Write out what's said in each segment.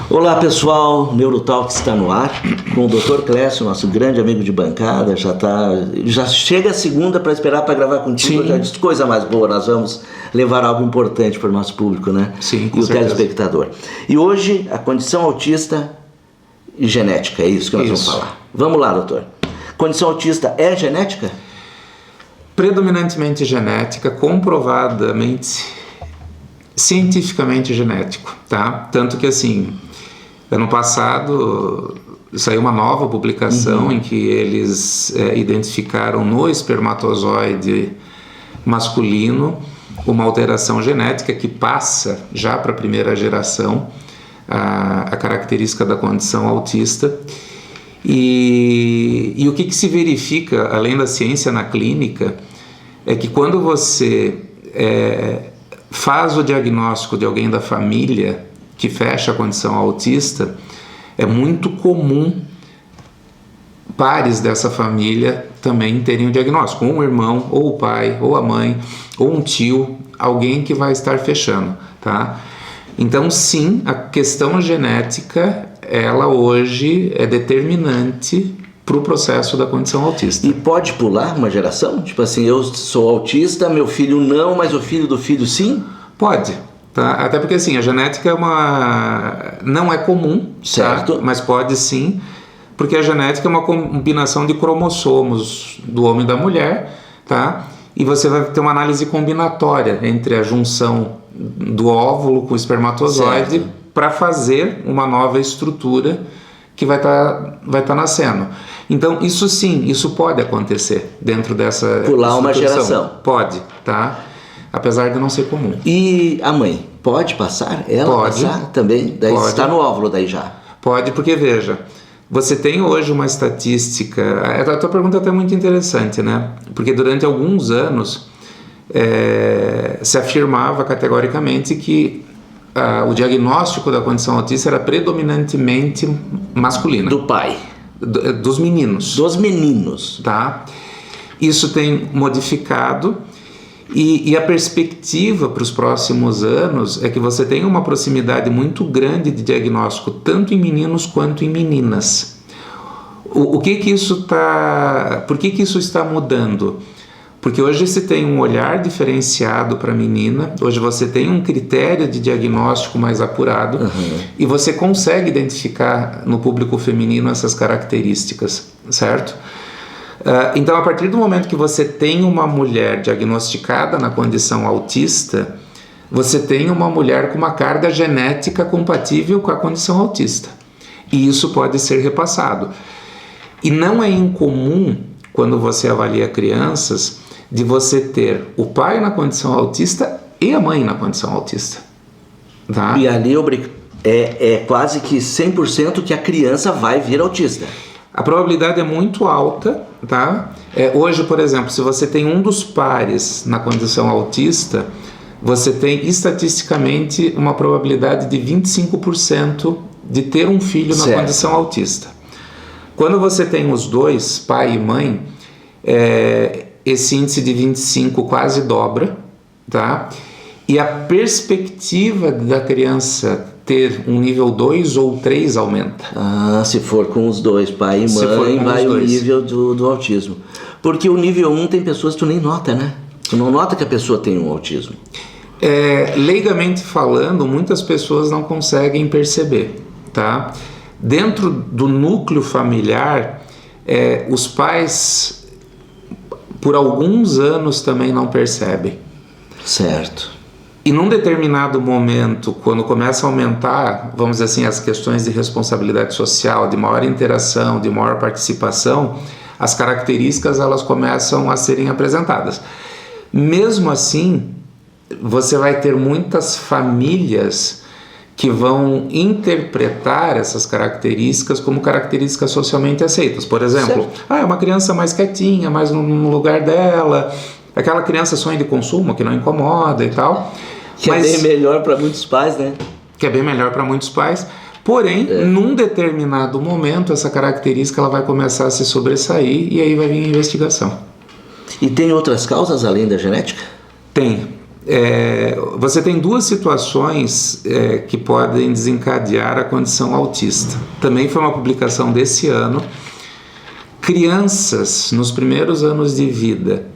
Olá pessoal, Neurotalk está no ar com o Dr. Clécio, nosso grande amigo de bancada. Já chega a segunda para esperar para gravar contigo. Sim. Já disse coisa mais boa, nós vamos levar algo importante para o nosso público, né? Sim, com e o certeza. telespectador. E hoje a condição autista e genética, é isso que nós vamos falar. Vamos lá, doutor. Condição autista é genética? Predominantemente genética, comprovadamente, cientificamente genético, tá? Tanto que assim, ano passado saiu uma nova publicação em que eles identificaram no espermatozoide masculino uma alteração genética que passa já para a primeira geração a característica da condição autista. E o que se verifica, além da ciência na clínica, é que quando você faz o diagnóstico de alguém da família que fecha a condição autista, é muito comum pares dessa família também terem o diagnóstico, um irmão, ou o pai, ou a mãe, ou um tio, alguém que vai estar fechando, tá? Então sim, a questão genética, ela hoje é determinante para o processo da condição autista. E pode pular uma geração? Tipo assim, eu sou autista, meu filho não, mas o filho do filho sim? Pode, tá? Até porque assim, a genética não é comum, certo? Tá? Mas pode sim, porque a genética é uma combinação de cromossomos do homem e da mulher, tá? E você vai ter uma análise combinatória entre a junção do óvulo com o espermatozoide para fazer uma nova estrutura que vai tá nascendo. Então, isso sim, isso pode acontecer dentro dessa pular uma geração. Pode, tá? Apesar de não ser comum. E a mãe, pode passar? Ela pode, passar também? Daí pode. Está no óvulo daí já? Pode, porque veja, você tem hoje uma estatística... A tua pergunta é até muito interessante, né? Porque durante alguns anos se afirmava categoricamente que o diagnóstico da condição autista era predominantemente masculina. Do pai? Dos meninos. Dos meninos. Tá? Isso tem modificado e a perspectiva para os próximos anos é que você tenha uma proximidade muito grande de diagnóstico, tanto em meninos quanto em meninas. Por que isso está mudando? Porque hoje você tem um olhar diferenciado para a menina, hoje você tem um critério de diagnóstico mais apurado e você consegue identificar no público feminino essas características, certo? Então, a partir do momento que você tem uma mulher diagnosticada na condição autista, você tem uma mulher com uma carga genética compatível com a condição autista. E isso pode ser repassado. E não é incomum, quando você avalia crianças, de você ter o pai na condição autista e a mãe na condição autista. Tá? E ali é quase que 100% que a criança vai vir autista. A probabilidade é muito alta, tá? Hoje, por exemplo, se você tem um dos pares na condição autista, você tem estatisticamente uma probabilidade de 25% de ter um filho na condição autista. Quando você tem os dois, pai e mãe, esse índice de 25 quase dobra, tá? E a perspectiva da criança ter um nível 2 ou 3 aumenta. Se for com os dois, pai e mãe, vai o nível do autismo. Porque o nível 1 tem pessoas que tu nem nota, né? Tu não nota que a pessoa tem um autismo. Leigamente falando, muitas pessoas não conseguem perceber, tá? Dentro do núcleo familiar, os pais, por alguns anos, também não percebem. Certo. E num determinado momento, quando começa a aumentar, vamos dizer assim, as questões de responsabilidade social, de maior interação, de maior participação, as características elas começam a serem apresentadas. Mesmo assim, você vai ter muitas famílias que vão interpretar essas características como características socialmente aceitas. Por exemplo, é uma criança mais quietinha, mais no lugar dela, aquela criança sonho de consumo que não incomoda e tal. Que é bem melhor para muitos pais, né? Que é bem melhor para muitos pais. Porém, num determinado momento, essa característica ela vai começar a se sobressair e aí vai vir a investigação. E tem outras causas além da genética? Tem. você tem duas situações que podem desencadear a condição autista. Também foi uma publicação desse ano. Crianças nos primeiros anos de vida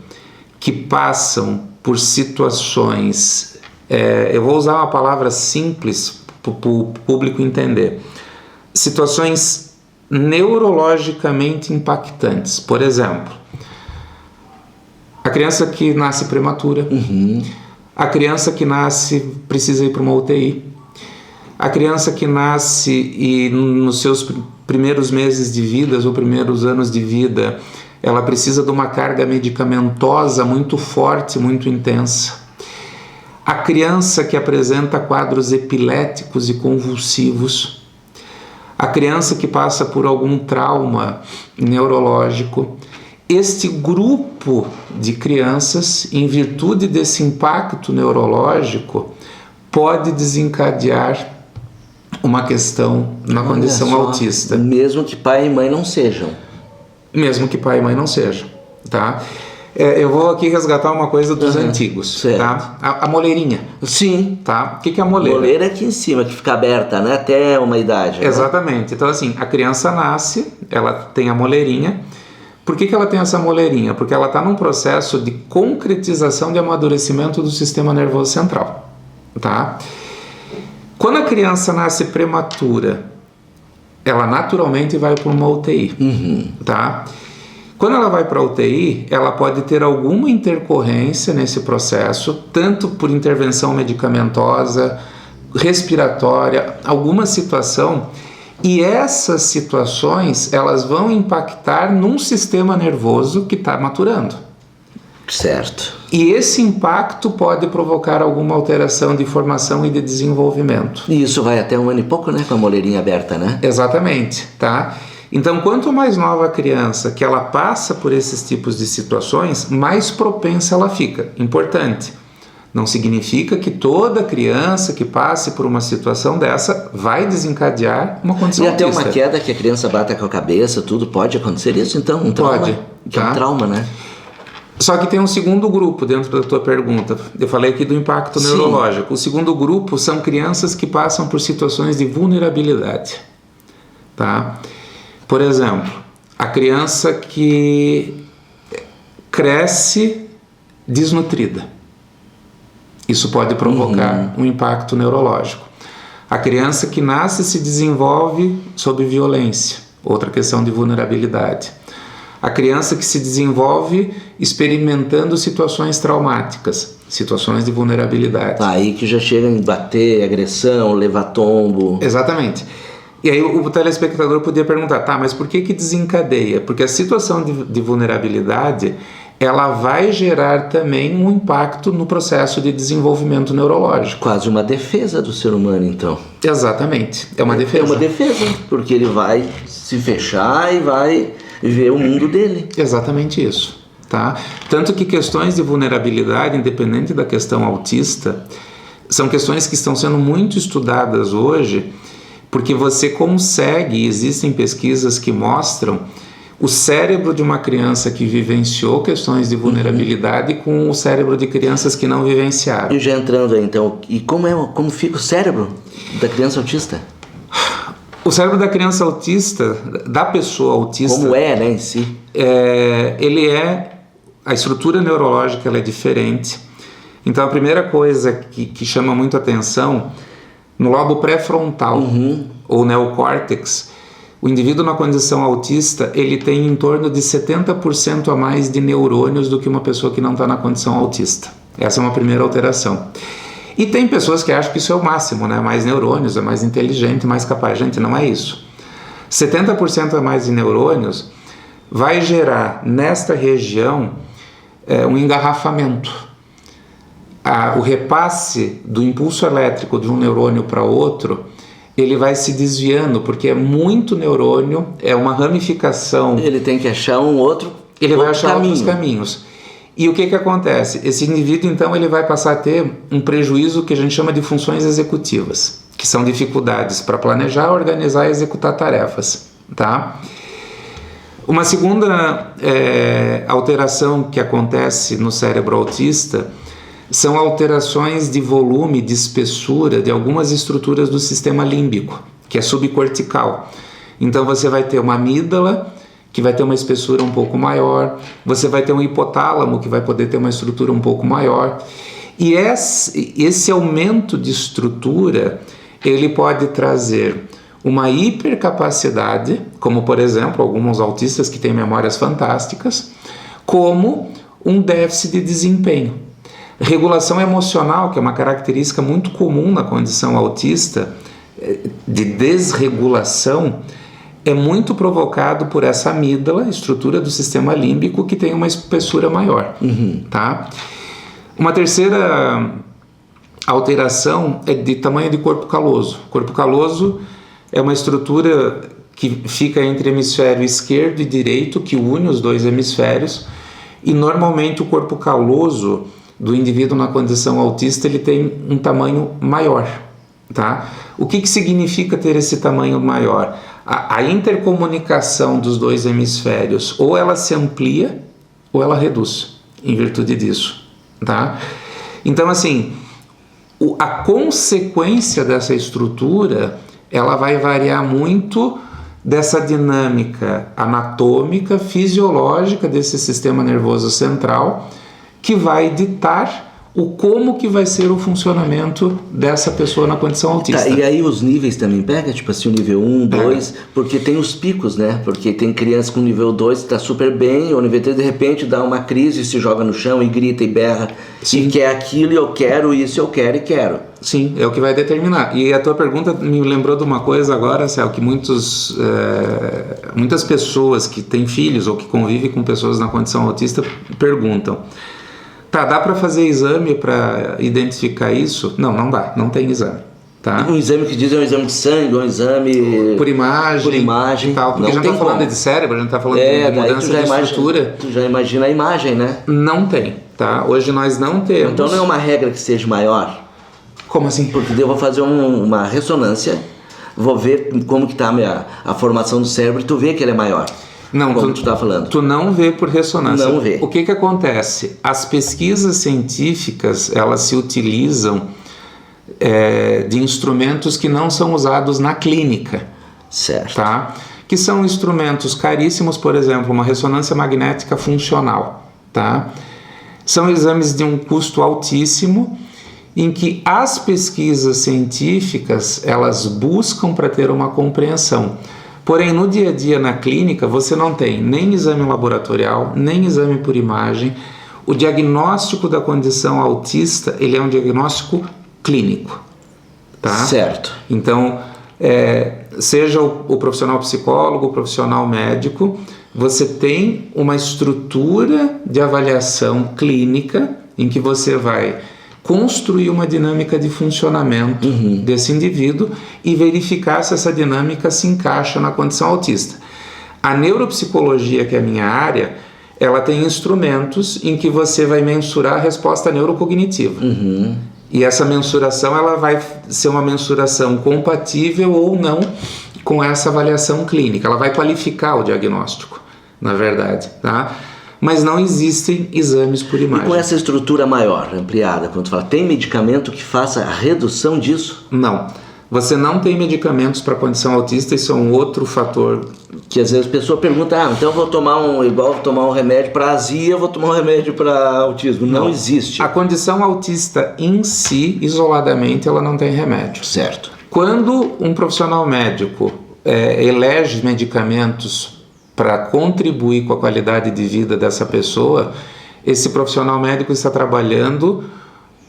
que passam por situações, eu vou usar uma palavra simples para o público entender, situações neurologicamente impactantes. Por exemplo, a criança que nasce prematura, a criança que nasce precisa ir para uma UTI, a criança que nasce e nos seus primeiros meses de vida ou primeiros anos de vida, ela precisa de uma carga medicamentosa muito forte, muito intensa. A criança que apresenta quadros epiléticos e convulsivos. A criança que passa por algum trauma neurológico. Este grupo de crianças, em virtude desse impacto neurológico, pode desencadear uma questão na condição autista. Mesmo que pai e mãe não sejam. Mesmo que pai e mãe não sejam, tá? Eu vou aqui resgatar uma coisa dos antigos, certo. Tá? A moleirinha. Sim. Tá? O que é a moleira? Moleira é aqui em cima, que fica aberta, né? Até uma idade. Né? Exatamente. Então, assim, a criança nasce, ela tem a moleirinha. Por que ela tem essa moleirinha? Porque ela está num processo de concretização de amadurecimento do sistema nervoso central, tá? Quando a criança nasce prematura, ela naturalmente vai para uma UTI, tá? Quando ela vai para a UTI, ela pode ter alguma intercorrência nesse processo, tanto por intervenção medicamentosa, respiratória, alguma situação, e essas situações, elas vão impactar num sistema nervoso que está maturando. Certo. E esse impacto pode provocar alguma alteração de formação e de desenvolvimento. E isso vai até 1 ano e pouco, né? Com a moleirinha aberta, né? Exatamente, tá? Então, quanto mais nova a criança que ela passa por esses tipos de situações, mais propensa ela fica. Importante. Não significa que toda criança que passe por uma situação dessa vai desencadear uma condição autista. E até uma queda que a criança bata com a cabeça, tudo pode acontecer isso? Então, um trauma. Pode. Que é um trauma, né? Só que tem um segundo grupo dentro da tua pergunta. Eu falei aqui do impacto neurológico. O segundo grupo são crianças que passam por situações de vulnerabilidade. Tá? Por exemplo, a criança que cresce desnutrida. Isso pode provocar um impacto neurológico. A criança que nasce e se desenvolve sob violência. Outra questão de vulnerabilidade. A criança que se desenvolve experimentando situações traumáticas, situações de vulnerabilidade. Aí que já chega em bater, agressão, levar tombo. Exatamente. E aí o telespectador podia perguntar, tá, mas por que desencadeia? Porque a situação de vulnerabilidade, ela vai gerar também um impacto no processo de desenvolvimento neurológico. Quase uma defesa do ser humano, então. Exatamente. É uma defesa. É uma defesa, porque ele vai se fechar e vai ver o mundo dele. Exatamente isso, tá? Tanto que questões de vulnerabilidade, independente da questão autista, são questões que estão sendo muito estudadas hoje, porque você consegue, existem pesquisas que mostram o cérebro de uma criança que vivenciou questões de vulnerabilidade com o cérebro de crianças que não vivenciaram. E já entrando aí, então, e como fica o cérebro da criança autista? O cérebro da criança autista, da pessoa autista... Como é, né, em si? A estrutura neurológica ela é diferente. Então, a primeira coisa que chama muito atenção, no lobo pré-frontal, ou neocórtex, o indivíduo na condição autista, ele tem em torno de 70% a mais de neurônios do que uma pessoa que não está na condição autista. Essa é uma primeira alteração. E tem pessoas que acham que isso é o máximo, né? Mais neurônios, é mais inteligente, mais capaz. Gente, não é isso. 70% a mais de neurônios vai gerar, nesta região, um engarrafamento. O repasse do impulso elétrico de um neurônio para outro, ele vai se desviando, porque é muito neurônio, é uma ramificação. Ele tem que achar um outro caminho. Ele vai achar outros caminhos. E o que acontece? Esse indivíduo, então, ele vai passar a ter um prejuízo que a gente chama de funções executivas, que são dificuldades para planejar, organizar e executar tarefas, tá? Uma segunda alteração que acontece no cérebro autista são alterações de volume, de espessura de algumas estruturas do sistema límbico, que é subcortical. Então você vai ter uma amígdala, que vai ter uma espessura um pouco maior, você vai ter um hipotálamo, que vai poder ter uma estrutura um pouco maior. E esse aumento de estrutura, ele pode trazer uma hipercapacidade, como por exemplo, alguns autistas que têm memórias fantásticas, como um déficit de desempenho. Regulação emocional, que é uma característica muito comum na condição autista, de desregulação, é muito provocado por essa amígdala, estrutura do sistema límbico, que tem uma espessura maior. Tá? Uma terceira alteração é de tamanho de corpo caloso. Corpo caloso é uma estrutura que fica entre hemisfério esquerdo e direito, que une os dois hemisférios, e normalmente o corpo caloso do indivíduo na condição autista, ele tem um tamanho maior. Tá? O que significa ter esse tamanho maior? A intercomunicação dos dois hemisférios, ou ela se amplia ou ela reduz, em virtude disso. Tá? Então, assim, a consequência dessa estrutura, ela vai variar muito dessa dinâmica anatômica, fisiológica desse sistema nervoso central, que vai ditar como que vai ser o funcionamento dessa pessoa na condição autista. Tá, e aí os níveis também pega? Tipo assim, o nível 1, 2, porque tem os picos, né? Porque tem criança com nível 2 que está super bem, ou nível 3 de repente dá uma crise, se joga no chão e grita e berra. Sim. E quer aquilo, e eu quero isso, eu quero e quero. Sim, é o que vai determinar. E a tua pergunta me lembrou de uma coisa agora, Céu, que muitas pessoas que têm filhos ou que convivem com pessoas na condição autista perguntam: tá, dá para fazer exame para identificar isso? Não, não dá, não tem exame. Tá? Um exame que diz é um exame de sangue, um exame por imagem e tal, porque a gente está falando de cérebro, a gente está falando de mudança de estrutura. Tu já imagina a imagem, né? Não tem, tá? Hoje nós não temos. Então não é uma regra que seja maior? Como assim? Porque eu vou fazer uma ressonância, vou ver como que está a formação do cérebro e tu vê que ele é maior. Não, como tu está falando. Tu não vê por ressonância. Não vê. O que acontece? As pesquisas científicas, elas se utilizam de instrumentos que não são usados na clínica. Certo. Tá? Que são instrumentos caríssimos, por exemplo, uma ressonância magnética funcional. Tá? São exames de um custo altíssimo, em que as pesquisas científicas, elas buscam para ter uma compreensão. Porém, no dia a dia, na clínica, você não tem nem exame laboratorial, nem exame por imagem. O diagnóstico da condição autista, ele é um diagnóstico clínico. Tá? Certo. Então, seja o profissional psicólogo, o profissional médico, você tem uma estrutura de avaliação clínica em que você vai construir uma dinâmica de funcionamento desse indivíduo e verificar se essa dinâmica se encaixa na condição autista. A neuropsicologia, que é a minha área, ela tem instrumentos em que você vai mensurar a resposta neurocognitiva. E essa mensuração, ela vai ser uma mensuração compatível ou não com essa avaliação clínica. Ela vai qualificar o diagnóstico, na verdade, tá? Mas não existem exames por imagem. E com essa estrutura maior, ampliada, quando tu fala, tem medicamento que faça a redução disso? Não. Você não tem medicamentos para condição autista, isso é um outro fator. Que às vezes a pessoa pergunta, então eu vou tomar um remédio para azia, eu vou tomar um remédio para autismo. Não existe. A condição autista em si, isoladamente, ela não tem remédio. Certo. Quando um profissional médico elege medicamentos para contribuir com a qualidade de vida dessa pessoa, esse profissional médico está trabalhando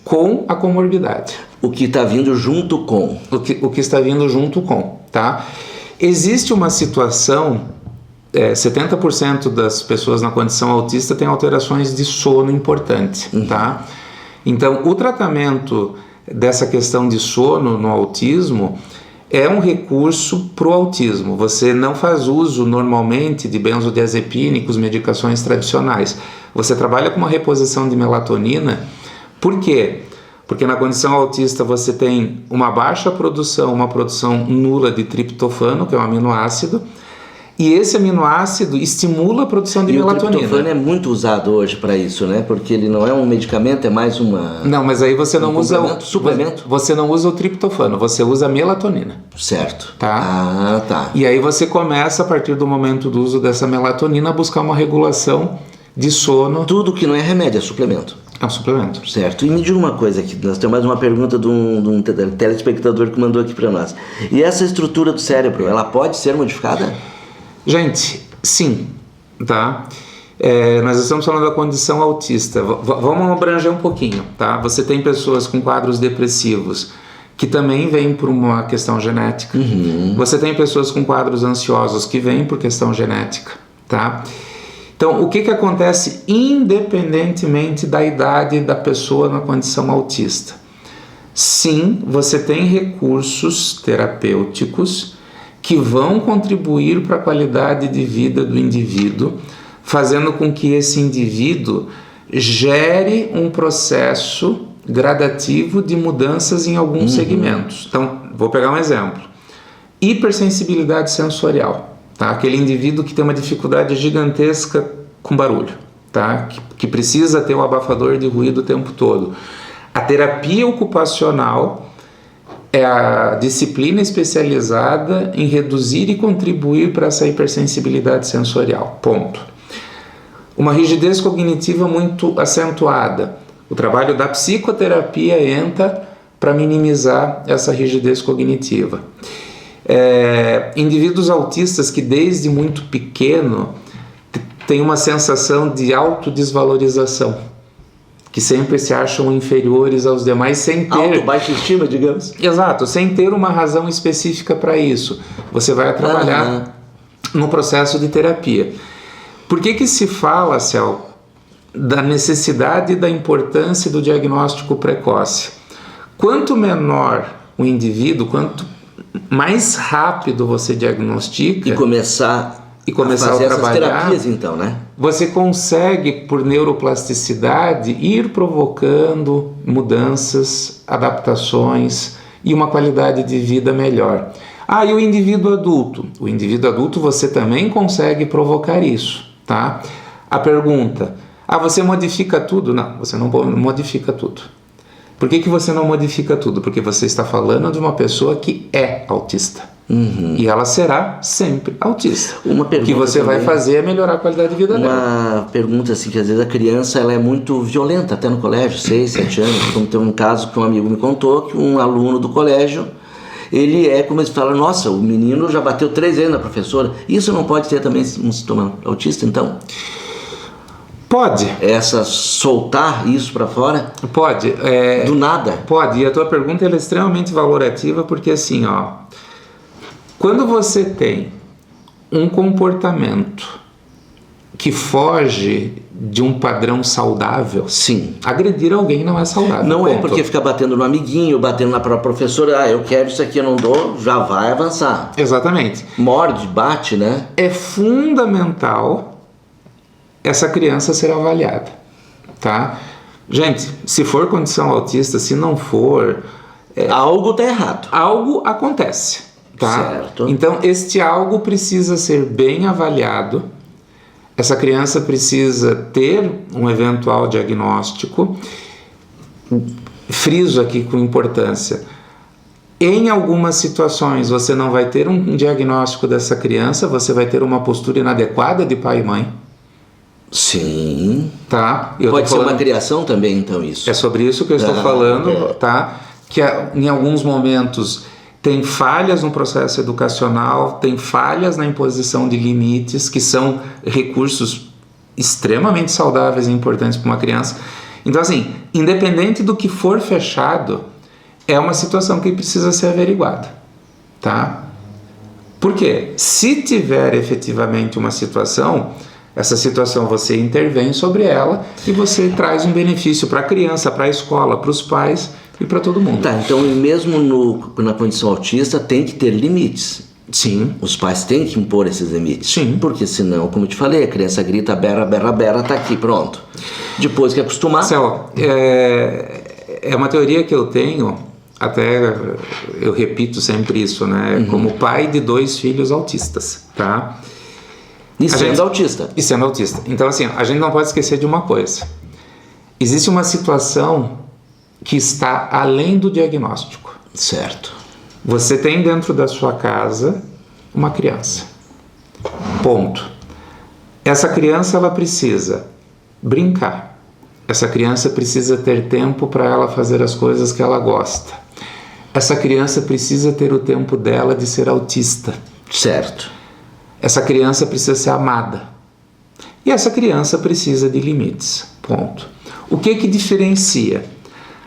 com a comorbidade. O que está vindo junto com. O que está vindo junto com, tá? Existe uma situação, 70% das pessoas na condição autista têm alterações de sono importante, tá? Então, o tratamento dessa questão de sono no autismo é um recurso para o autismo. Você não faz uso normalmente de benzodiazepínicos, medicações tradicionais. Você trabalha com uma reposição de melatonina. Por quê? Porque na condição autista você tem uma baixa produção, uma produção nula de triptofano, que é um aminoácido. E esse aminoácido estimula a produção de melatonina. O triptofano é muito usado hoje para isso, né? Porque ele não é um medicamento, é mais uma... Não, mas aí você não usa... suplemento? Você não usa o triptofano, você usa a melatonina. Certo. Tá? Ah, tá. E aí você começa, a partir do momento do uso dessa melatonina, a buscar uma regulação de sono. Tudo que não é remédio, é suplemento. É um suplemento. Certo. E me diga uma coisa aqui, nós temos mais uma pergunta de um telespectador que mandou aqui para nós. E essa estrutura do cérebro, ela pode ser modificada? Gente, sim, tá? Nós estamos falando da condição autista. Vamos abranger um pouquinho, tá? Você tem pessoas com quadros depressivos que também vêm por uma questão genética. Você tem pessoas com quadros ansiosos que vêm por questão genética, tá? Então, o que acontece independentemente da idade da pessoa na condição autista? Sim, você tem recursos terapêuticos que vão contribuir para a qualidade de vida do indivíduo, fazendo com que esse indivíduo gere um processo gradativo de mudanças em alguns segmentos. Então, vou pegar um exemplo. Hipersensibilidade sensorial, tá? Aquele indivíduo que tem uma dificuldade gigantesca com barulho, tá? Que precisa ter o abafador de ruído o tempo todo. A terapia ocupacional é a disciplina especializada em reduzir e contribuir para essa hipersensibilidade sensorial. Ponto. Uma rigidez cognitiva muito acentuada. O trabalho da psicoterapia entra para minimizar essa rigidez cognitiva. Indivíduos autistas que desde muito pequeno têm uma sensação de autodesvalorização, que sempre se acham inferiores aos demais sem ter... Baixa estima, digamos. Exato, sem ter uma razão específica para isso. Você vai trabalhar no processo de terapia. Por que se fala, Céu, da necessidade e da importância do diagnóstico precoce? Quanto menor o indivíduo, quanto mais rápido você diagnostica... E começar a fazer essas terapias, então, né? Você consegue, por neuroplasticidade, ir provocando mudanças, adaptações e uma qualidade de vida melhor. E o indivíduo adulto? O indivíduo adulto você também consegue provocar isso, tá? A pergunta, você modifica tudo? Não, você não modifica tudo. Por que você não modifica tudo? Porque você está falando de uma pessoa que é autista. E ela será sempre autista. Uma pergunta o que você vai fazer é melhorar a qualidade de vida dela. Uma pergunta assim, que às vezes a criança ela é muito violenta até no colégio, 6, 7 anos. Como tem um caso que um amigo me contou, que um aluno do colégio, ele como eles falam, nossa, o menino já bateu 3 vezes na professora. Isso não pode ter também um sintoma autista, então? Pode. Soltar isso para fora? Pode. Do nada? Pode. E a tua pergunta ela é extremamente valorativa, porque assim, quando você tem um comportamento que foge de um padrão saudável, sim, agredir alguém não é saudável. Não é porque fica batendo no amiguinho, batendo na própria professora, eu quero isso aqui, eu não dou, já vai avançar. Exatamente. Morde, bate, né? É fundamental essa criança ser avaliada, tá? Gente, se for condição autista, se não for... algo está errado. Algo acontece, tá? Certo. Então, este algo precisa ser bem avaliado. Essa criança precisa ter um eventual diagnóstico. Friso aqui com importância. Em algumas situações, você não vai ter um diagnóstico dessa criança, você vai ter uma postura inadequada de pai e mãe. Sim. Tá? Pode ser uma criação também, então, isso. É sobre isso que eu estou falando, tá? Que em alguns momentos tem falhas no processo educacional, tem falhas na imposição de limites, que são recursos extremamente saudáveis e importantes para uma criança. Então, assim, independente do que for fechado, é uma situação que precisa ser averiguada, tá? Por quê? Se tiver efetivamente uma situação... Essa situação você intervém sobre ela e você traz um benefício para a criança, para a escola, para os pais e para todo mundo. Tá, então mesmo na condição autista tem que ter limites. Sim. Os pais têm que impor esses limites. Sim. Porque senão, como eu te falei, a criança grita, berra, berra, berra, tá aqui, pronto. Depois que acostumar... Céu, é uma teoria que eu tenho, até eu repito sempre isso, né? Como pai de 2 filhos autistas, tá? E sendo autista. E sendo autista. Então, assim, a gente não pode esquecer de uma coisa. Existe uma situação que está além do diagnóstico. Certo. Você tem dentro da sua casa uma criança. Ponto. Essa criança, ela precisa brincar. Essa criança precisa ter tempo para ela fazer as coisas que ela gosta. Essa criança precisa ter o tempo dela de ser autista. Certo. Essa criança precisa ser amada. E essa criança precisa de limites. Ponto. O que diferencia?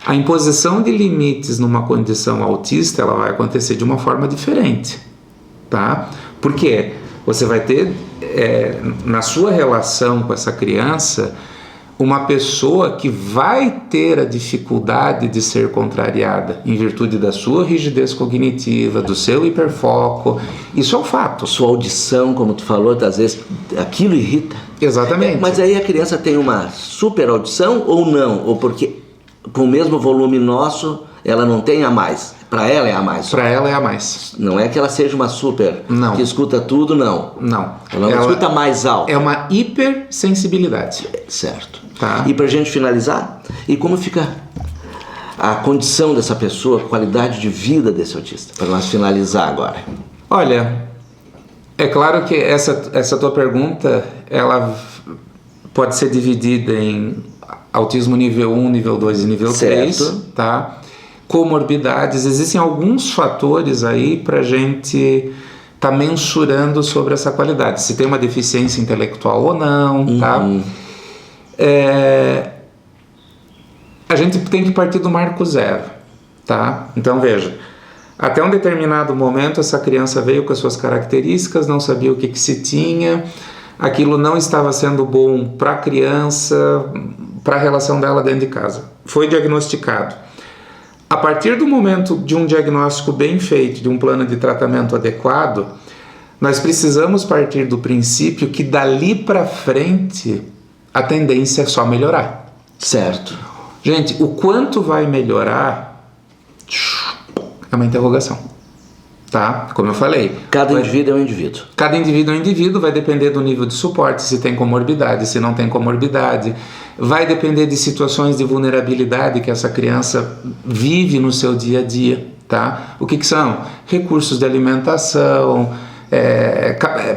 A imposição de limites numa condição autista, ela vai acontecer de uma forma diferente, tá? Por quê? Você vai ter, na sua relação com essa criança, uma pessoa que vai ter a dificuldade de ser contrariada em virtude da sua rigidez cognitiva, do seu hiperfoco. Isso é um fato. Sua audição, como tu falou, às vezes aquilo irrita. Exatamente. Mas aí a criança tem uma super audição ou não? Ou porque com o mesmo volume nosso, ela não tem a mais? Para ela é a mais? Para ela é a mais. Não é que ela seja uma super, não, que escuta tudo, não. Não. Ela não escuta mais alto. É uma hipersensibilidade. Certo. Tá. E pra gente finalizar, e como fica a condição dessa pessoa, a qualidade de vida desse autista? Para nós finalizar agora. Olha, é claro que essa tua pergunta, ela pode ser dividida em autismo nível 1, nível 2 e nível 3, tá? Comorbidades, existem alguns fatores aí pra gente tá mensurando sobre essa qualidade, se tem uma deficiência intelectual ou não, tá? A gente tem que partir do marco zero, tá? Então veja, até um determinado momento essa criança veio com as suas características, não sabia o que se tinha, aquilo não estava sendo bom para a criança, para a relação dela dentro de casa. Foi diagnosticado. A partir do momento de um diagnóstico bem feito, de um plano de tratamento adequado, nós precisamos partir do princípio que dali para frente a tendência é só melhorar. Certo. Gente, o quanto vai melhorar é uma interrogação, tá? Como eu falei. Cada indivíduo é um indivíduo. Cada indivíduo é um indivíduo, vai depender do nível de suporte, se tem comorbidade, se não tem comorbidade. Vai depender de situações de vulnerabilidade que essa criança vive no seu dia a dia, tá? O que são? Recursos de alimentação,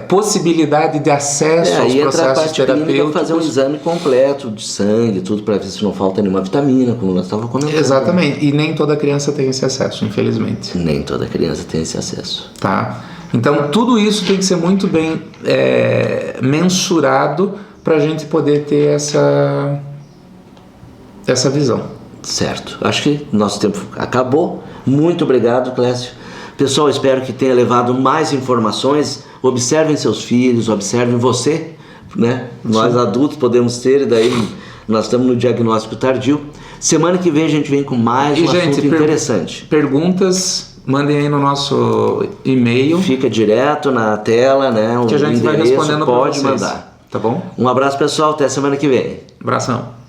possibilidade de acesso aos processos terapêuticos. Fazer um exame completo de sangue, tudo, para ver se não falta nenhuma vitamina, como nós estávamos comentando. Exatamente, e nem toda criança tem esse acesso, infelizmente. Nem toda criança tem esse acesso. Tá? Então tudo isso tem que ser muito bem mensurado para a gente poder ter essa visão. Certo, acho que nosso tempo acabou. Muito obrigado, Clécio. Pessoal, espero que tenha levado mais informações. Observem seus filhos, observem você, né? Nós adultos podemos ter, e daí nós estamos no diagnóstico tardio. Semana que vem a gente vem com mais um assunto interessante. Perguntas, mandem aí no nosso e-mail. Fica direto na tela, né? Que a gente vai respondendo para vocês. Pode mandar. Tá bom? Um abraço, pessoal, até semana que vem. Abração.